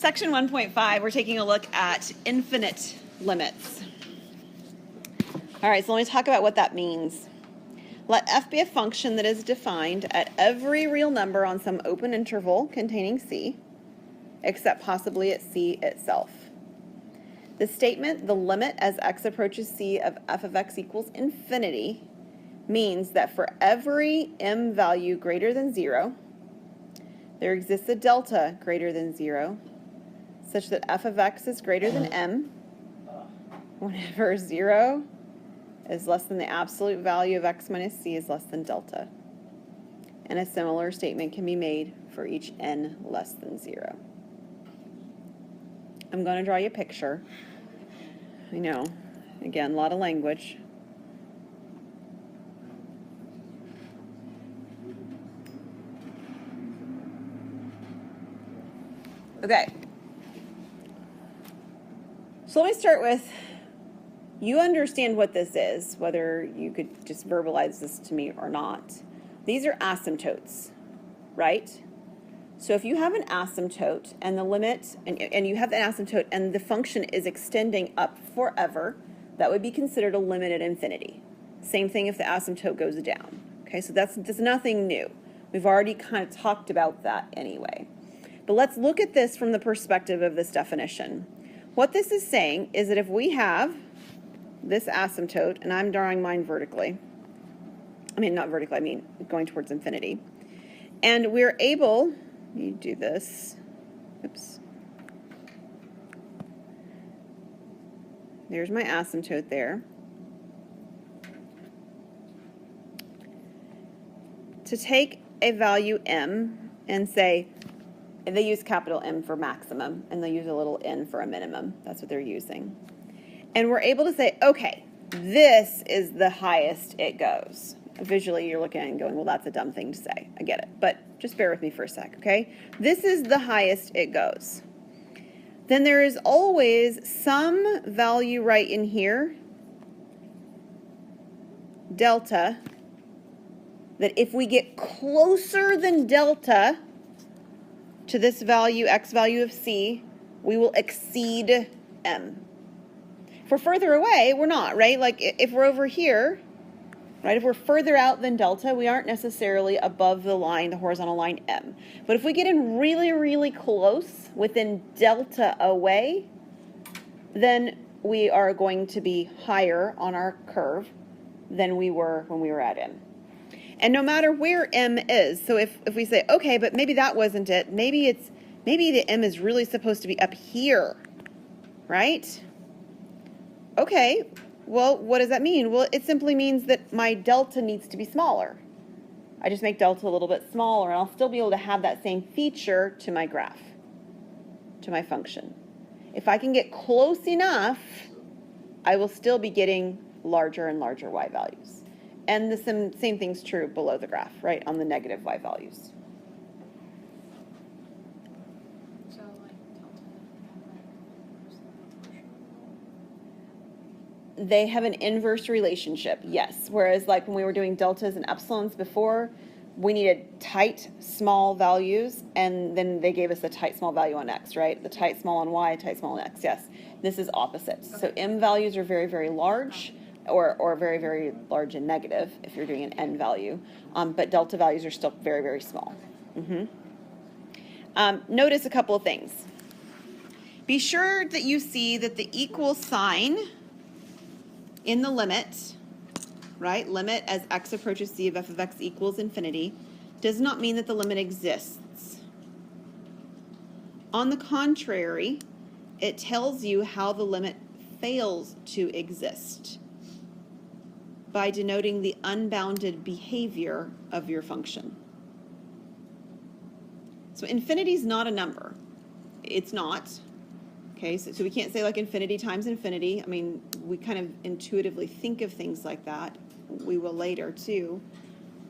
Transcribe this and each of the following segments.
Section 1.5, we're taking a look at infinite limits. All right, so let me talk about what that means. Let f be a function that is defined at every real number on some open interval containing c, except possibly at c itself. The statement, the limit as x approaches c of f of x equals infinity, means that for every m value greater than 0, there exists a delta greater than 0, such that f of x is greater than m whenever 0 is less than the absolute value of x minus c is less than delta. And a similar statement can be made for each n less than 0. I'm going to draw you a picture. I know, again, a lot of language. Okay. So let me start with, you understand what this is, whether you could just verbalize this to me or not. These are asymptotes, right? So if you have an asymptote and the limit, and you have an asymptote and the function is extending up forever, that would be considered a limit at infinity. Same thing if the asymptote goes down. Okay, so that's nothing new. We've already kind of talked about that anyway. But let's look at this from the perspective of this definition. What this is saying is that if we have this asymptote, and I'm drawing mine vertically, not vertically, I mean going towards infinity, and we're able, let me do this, oops, there's my asymptote there, to take a value m and say, and they use capital M for maximum, and they use a little n for a minimum. That's what they're using. And we're able to say, okay, this is the highest it goes. Visually, you're looking at it and going, well, that's a dumb thing to say. I get it. But just bear with me for a sec, okay? This is the highest it goes. Then there is always some value right in here, delta, that if we get closer than delta to this value, x value of c, we will exceed m. If we're further away, we're not, right? Like if we're over here, right, if we're further out than delta, we aren't necessarily above the line, the horizontal line m. But if we get in really, really close, within delta away, then we are going to be higher on our curve than we were when we were at m. And no matter where m is, so if we say, okay, but maybe that wasn't it, maybe the m is really supposed to be up here, right? Okay, well, what does that mean? Well, it simply means that my delta needs to be smaller. I just make delta a little bit smaller, and I'll still be able to have that same feature to my graph, to my function. If I can get close enough, I will still be getting larger and larger y values. And the same thing's true below the graph, right, on the negative y values. So, like, They have an inverse relationship, yes. Whereas, like, when we were doing deltas and epsilons before, we needed tight, small values, and then they gave us a tight, small value on x, right? The tight, small on y, tight, small on x, yes. This is opposite. Okay. So m values are very, very large. Or very, very large and negative if you're doing an n value. But delta values are still very, very small. Notice a couple of things. Be sure that you see that the equal sign in the limit, right, limit as x approaches c of f of x equals infinity, does not mean that the limit exists. On the contrary, it tells you how the limit fails to exist by denoting the unbounded behavior of your function. So infinity is not a number. It's not. Okay, so we can't say like infinity times infinity. I mean, we kind of intuitively think of things like that. We will later too.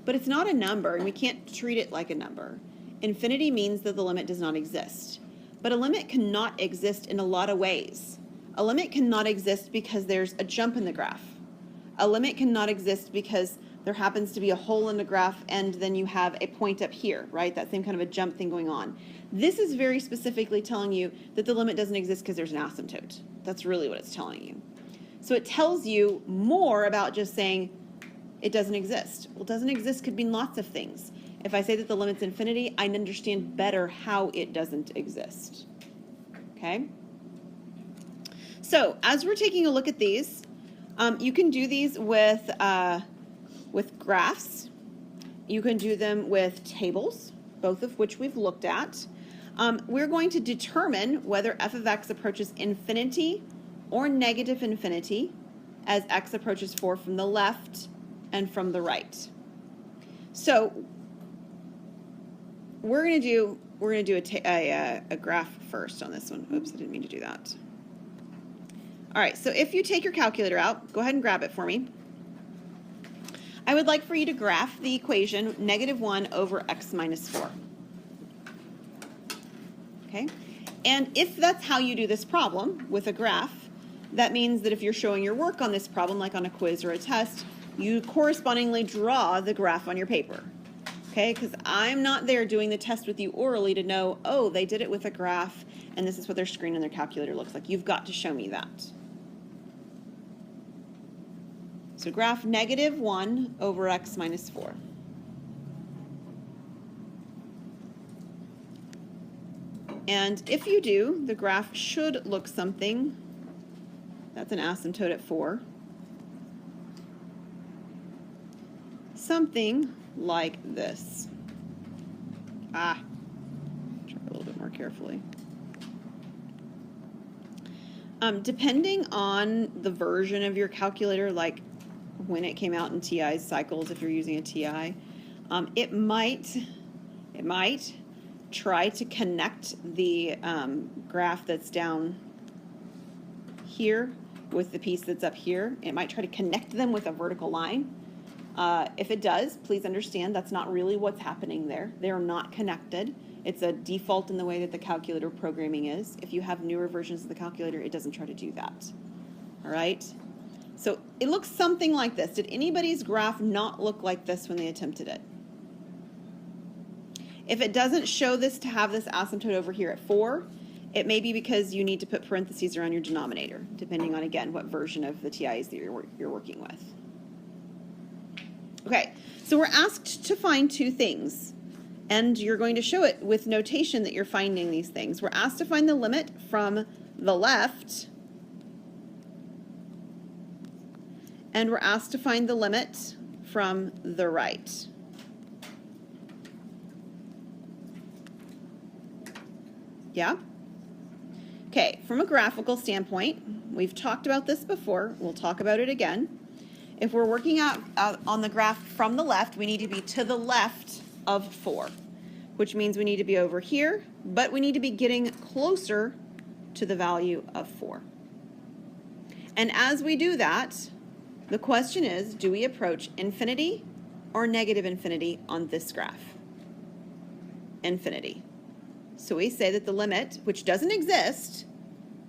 But it's not a number, and we can't treat it like a number. Infinity means that the limit does not exist. But a limit cannot exist in a lot of ways. A limit cannot exist because there's a jump in the graph. A limit cannot exist because there happens to be a hole in the graph, and then you have a point up here, right? That same kind of a jump thing going on. This is very specifically telling you that the limit doesn't exist because there's an asymptote. That's really what it's telling you. So it tells you more about just saying it doesn't exist. Well, doesn't exist could mean lots of things. If I say that the limit's infinity, I understand better how it doesn't exist. Okay? So as we're taking a look at these, you can do these with graphs. You can do them with tables, both of which we've looked at. We're going to determine whether f of x approaches infinity or negative infinity as x approaches 4 from the left and from the right. So we're going to do a graph first on this one. Oops, I didn't mean to do that. All right, so if you take your calculator out, go ahead and grab it for me. I would like for you to graph the equation -1 over x minus 4. Okay, and if that's how you do this problem with a graph, that means that if you're showing your work on this problem, like on a quiz or a test, you correspondingly draw the graph on your paper. Okay, because I'm not there doing the test with you orally to know, oh, they did it with a graph, and this is what their screen and their calculator looks like. You've got to show me that. So graph -1 over x minus 4. And if you do, the graph should look something. That's an asymptote at 4. Something like this. Try a little bit more carefully. Depending on the version of your calculator, like when it came out in TI's cycles, if you're using a TI, it might try to connect the graph that's down here with the piece that's up here. It might try to connect them with a vertical line. If it does, please understand that's not really what's happening there. They are not connected. It's a default in the way that the calculator programming is. If you have newer versions of the calculator, it doesn't try to do that. All right? So it looks something like this. Did anybody's graph not look like this when they attempted it? If it doesn't show this to have this asymptote over here at 4, it may be because you need to put parentheses around your denominator, depending on, again, what version of the TIs that you're working with. Okay, so we're asked to find two things, and you're going to show it with notation that you're finding these things. We're asked to find the limit from the left, and we're asked to find the limit from the right. Yeah? Okay, from a graphical standpoint, we've talked about this before. We'll talk about it again. If we're working out on the graph from the left, we need to be to the left of 4, which means we need to be over here, but we need to be getting closer to the value of 4. And as we do that, the question is, do we approach infinity or negative infinity on this graph? Infinity. So we say that the limit, which doesn't exist,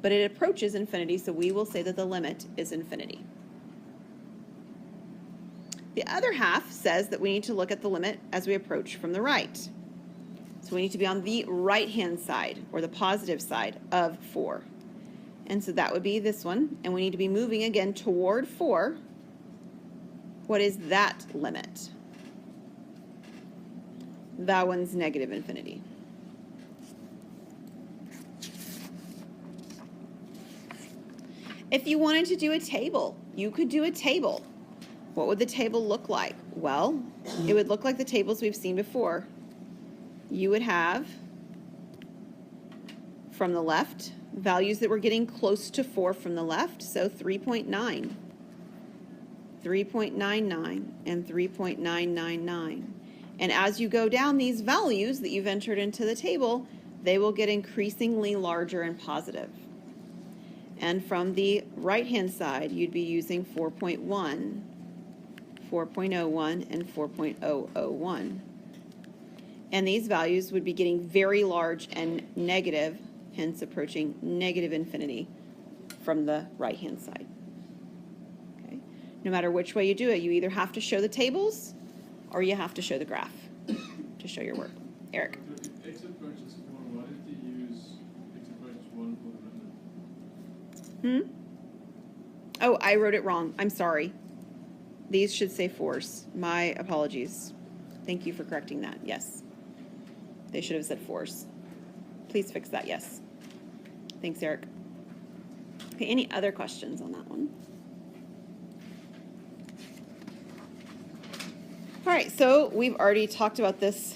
but it approaches infinity, so we will say that the limit is infinity. The other half says that we need to look at the limit as we approach from the right. So we need to be on the right-hand side, or the positive side of 4. And so that would be this one, and we need to be moving again toward 4. What is that limit? That one's negative infinity. If you wanted to do a table, you could do a table. What would the table look like? Well, it would look like the tables we've seen before. You would have, from the left, values that were getting close to 4 from the left, so 3.9, 3.99, and 3.999. And as you go down these values that you've entered into the table, they will get increasingly larger and positive. And from the right-hand side, you'd be using 4.1, 4.01, and 4.001. And these values would be getting very large and negative, hence approaching negative infinity from the right-hand side. Okay. No matter which way you do it, you either have to show the tables or you have to show the graph to show your work. Eric. If x approaches 4, why did you use x approaches 1 for the limit? Oh, I wrote it wrong. I'm sorry. These should say 4s. My apologies. Thank you for correcting that. Yes. They should have said 4s. Please fix that. Yes. Thanks, Eric. Okay, any other questions on that one? All right, so we've already talked about this.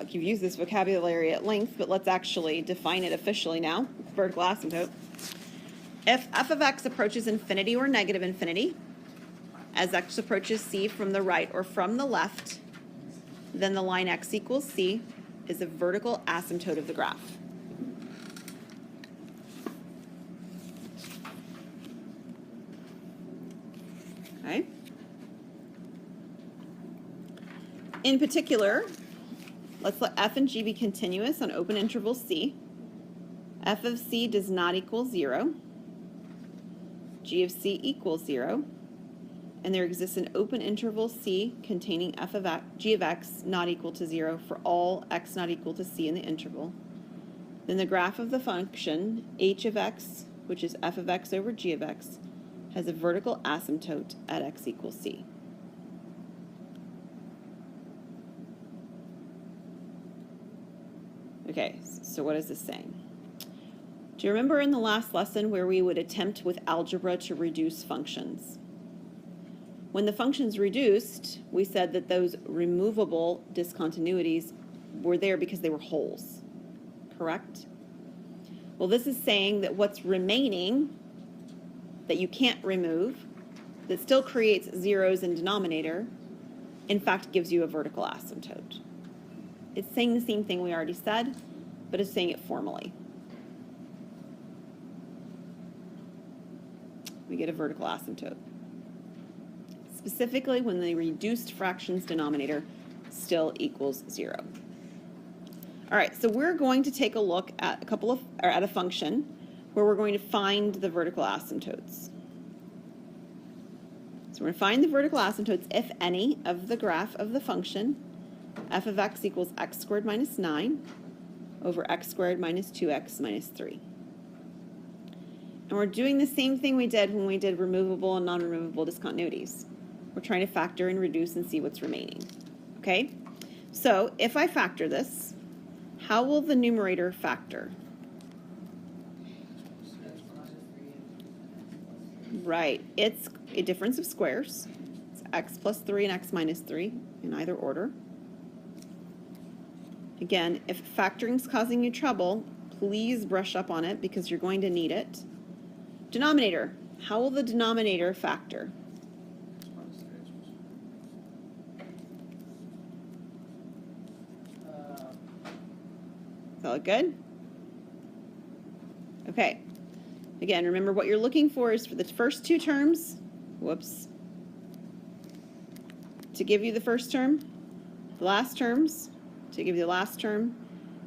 You've used this vocabulary at length, but let's actually define it officially now. Vertical asymptote. If f of x approaches infinity or negative infinity, as x approaches c from the right or from the left, then the line x equals c is a vertical asymptote of the graph. Okay. In particular, let's let f and g be continuous on open interval c. F of c does not equal 0. G of c equals 0. And there exists an open interval c containing f of x, g of x not equal to 0 for all x not equal to c in the interval. Then the graph of the function h of x, which is f of x over g of x, has a vertical asymptote at x equals c. Okay, so what is this saying? Do you remember in the last lesson where we would attempt with algebra to reduce functions? When the function's reduced, we said that those removable discontinuities were there because they were holes, correct? Well, this is saying that what's remaining that you can't remove, that still creates zeros in denominator, in fact gives you a vertical asymptote. It's saying the same thing we already said, but it's saying it formally. We get a vertical asymptote. Specifically when the reduced fractions denominator still equals 0. All right, so we're going to take a look at at a function where we're going to find the vertical asymptotes. So we're going to find the vertical asymptotes, if any, of the graph of the function f of x equals x squared minus 9 over x squared minus 2x minus 3. And we're doing the same thing we did when we did removable and non-removable discontinuities. We're trying to factor and reduce and see what's remaining. Okay? So if I factor this, how will the numerator factor? Right, it's a difference of squares. It's x plus 3 and x minus 3 in either order. Again, if factoring's causing you trouble, please brush up on it because you're going to need it. Denominator, how will the denominator factor? Is that look good? Okay. Again, remember what you're looking for is for the first two terms, whoops, to give you the first term, the last terms to give you the last term,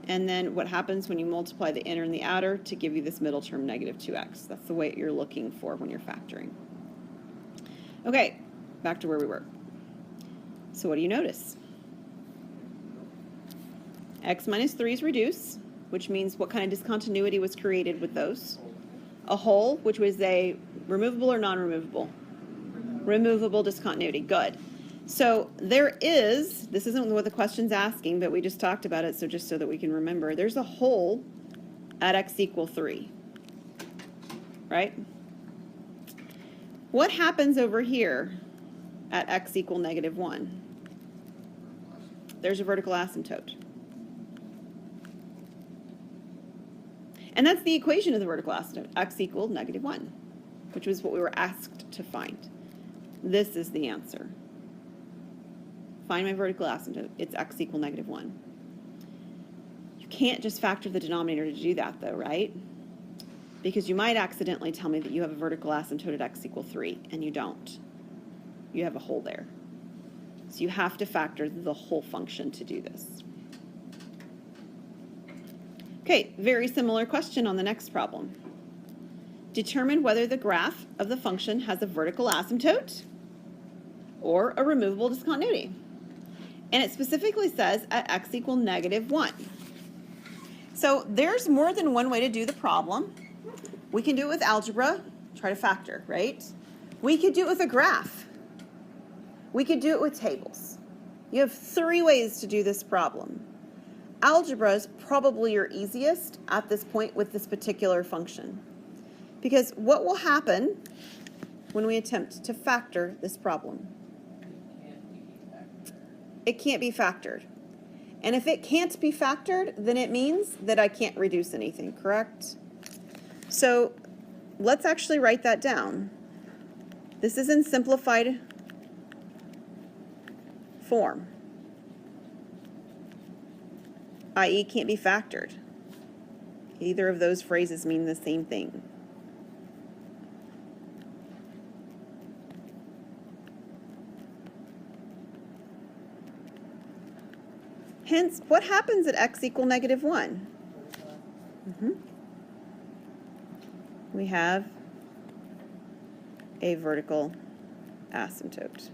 and then what happens when you multiply the inner and the outer to give you this middle term, negative 2x. That's the way you're looking for when you're factoring. Okay, back to where we were. So what do you notice? X minus 3's reduce, which means what kind of discontinuity was created with those? A hole, which was a removable or non-removable? Removable discontinuity. Good. So there is, this isn't what the question's asking, but we just talked about it, so just so that we can remember, there's a hole at x equal 3, right? What happens over here at x equal negative 1? There's a vertical asymptote. And that's the equation of the vertical asymptote, x equal negative 1, which was what we were asked to find. This is the answer. Find my vertical asymptote. It's x equal negative 1. You can't just factor the denominator to do that, though, right? Because you might accidentally tell me that you have a vertical asymptote at x equal 3, and you don't. You have a hole there. So you have to factor the whole function to do this. Okay, very similar question on the next problem. Determine whether the graph of the function has a vertical asymptote or a removable discontinuity. And it specifically says at x equal -1. So there's more than one way to do the problem. We can do it with algebra, try to factor, right? We could do it with a graph. We could do it with tables. You have 3 ways to do this problem. Algebra is probably your easiest at this point with this particular function. Because what will happen when we attempt to factor this problem? It can't be factored. And if it can't be factored, then it means that I can't reduce anything, correct? So let's actually write that down. This is in simplified form, i.e. can't be factored. Either of those phrases mean the same thing. Hence, what happens at x equal -1? We have a vertical asymptote.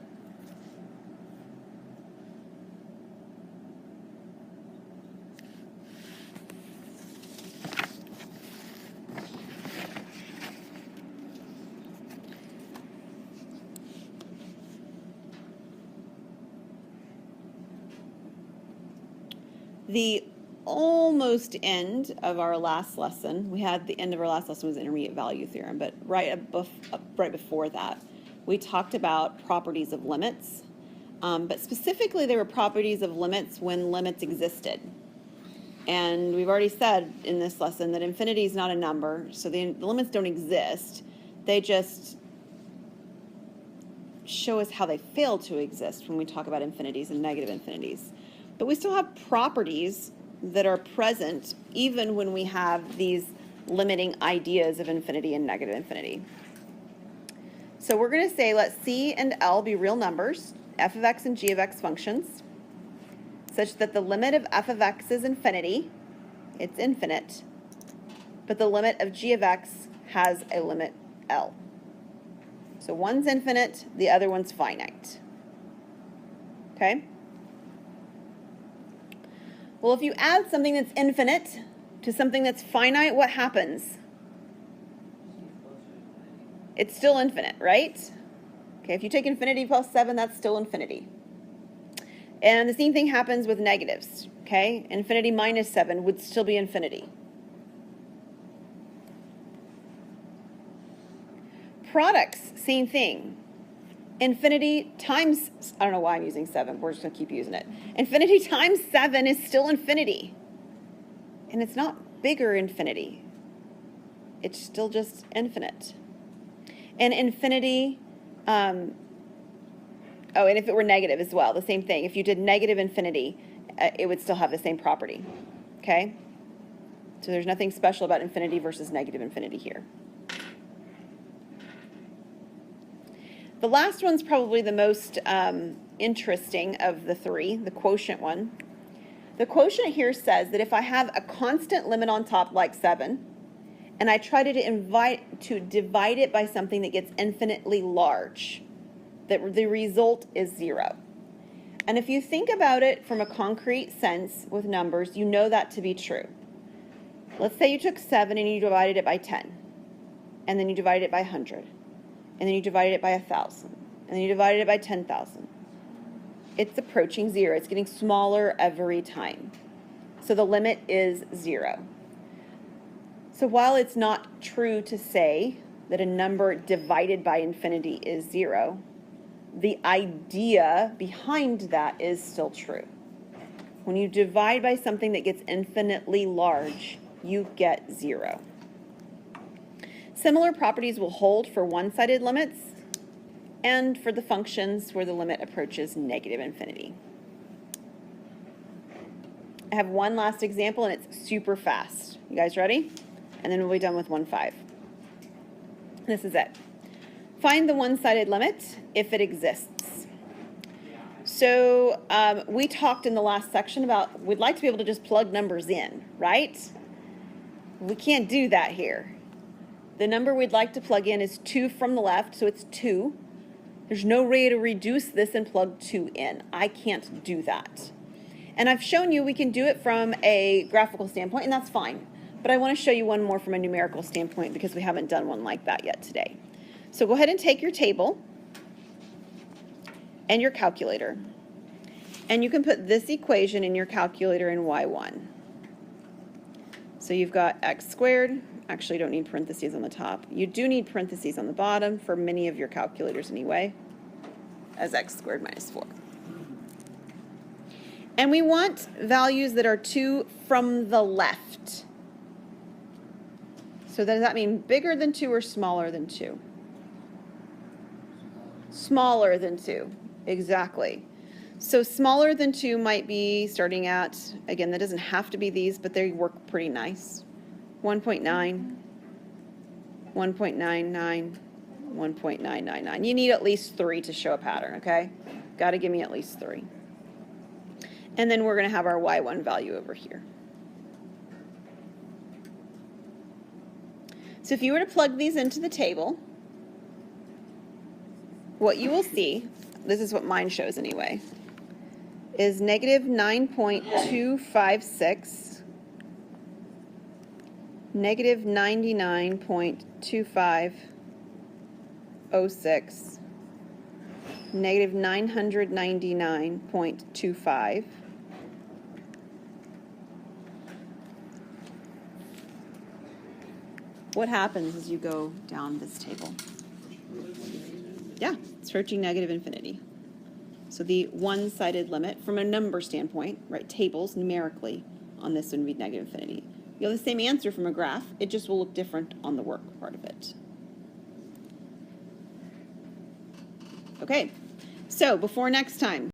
The almost end of our last lesson, we had the end of our last lesson was intermediate value theorem, but right before that, we talked about properties of limits, but specifically they were properties of limits when limits existed. And we've already said in this lesson that infinity is not a number, so the limits don't exist. They just show us how they fail to exist when we talk about infinities and negative infinities. But we still have properties that are present even when we have these limiting ideas of infinity and negative infinity. So we're going to say let C and L be real numbers, f of x and g of x functions, such that the limit of f of x is infinity, it's infinite, but the limit of g of x has a limit L. So one's infinite, the other one's finite. Okay? Well, if you add something that's infinite to something that's finite, what happens? It's still infinite, right? Okay, if you take infinity plus 7, that's still infinity. And the same thing happens with negatives, okay? Infinity minus 7 would still be infinity. Products, same thing. Infinity times, I don't know why I'm using 7, we're just going to keep using it. Infinity times 7 is still infinity. And it's not bigger infinity. It's still just infinite. And infinity, and if it were negative as well, the same thing. If you did negative infinity, it would still have the same property, okay? So there's nothing special about infinity versus negative infinity here. The last one's probably the most interesting of the 3, the quotient one. The quotient here says that if I have a constant limit on top like 7, and I try to divide it by something that gets infinitely large, that the result is 0. And if you think about it from a concrete sense with numbers, you know that to be true. Let's say you took 7 and you divided it by 10, and then you divided it by 100. And then you divided it by 1,000, and then you divided it by 10,000. It's approaching 0. It's getting smaller every time. So the limit is 0. So while it's not true to say that a number divided by infinity is 0, the idea behind that is still true. When you divide by something that gets infinitely large, you get 0. Similar properties will hold for one-sided limits and for the functions where the limit approaches negative infinity. I have one last example, and it's super fast. You guys ready? And then we'll be done with 1.5. This is it. Find the one-sided limit if it exists. So we talked in the last section about we'd like to be able to just plug numbers in, right? We can't do that here. The number we'd like to plug in is 2 from the left, so it's 2. There's no way to reduce this and plug 2 in. I can't do that. And I've shown you we can do it from a graphical standpoint, and that's fine. But I want to show you one more from a numerical standpoint because we haven't done one like that yet today. So go ahead and take your table and your calculator. And you can put this equation in your calculator in y1. So you've got x squared. Actually, you don't need parentheses on the top. You do need parentheses on the bottom for many of your calculators anyway, as x squared minus 4. And we want values that are 2 from the left. So does that mean bigger than 2 or smaller than 2? Smaller than 2, exactly. So smaller than 2 might be starting at, again, that doesn't have to be these, but they work pretty nice. 1.9, 1.99, 1.999. You need at least 3 to show a pattern, okay? Got to give me at least 3. And then we're going to have our y1 value over here. So if you were to plug these into the table, what you will see, this is what mine shows anyway, is negative 9.256, negative 99.2506, negative 999.25, what happens as you go down this table? Yeah, it's approaching negative infinity. So the one-sided limit from a number standpoint, right, tables numerically on this would be negative infinity. You have the same answer from a graph, it just will look different on the work part of it. Okay, so before next time,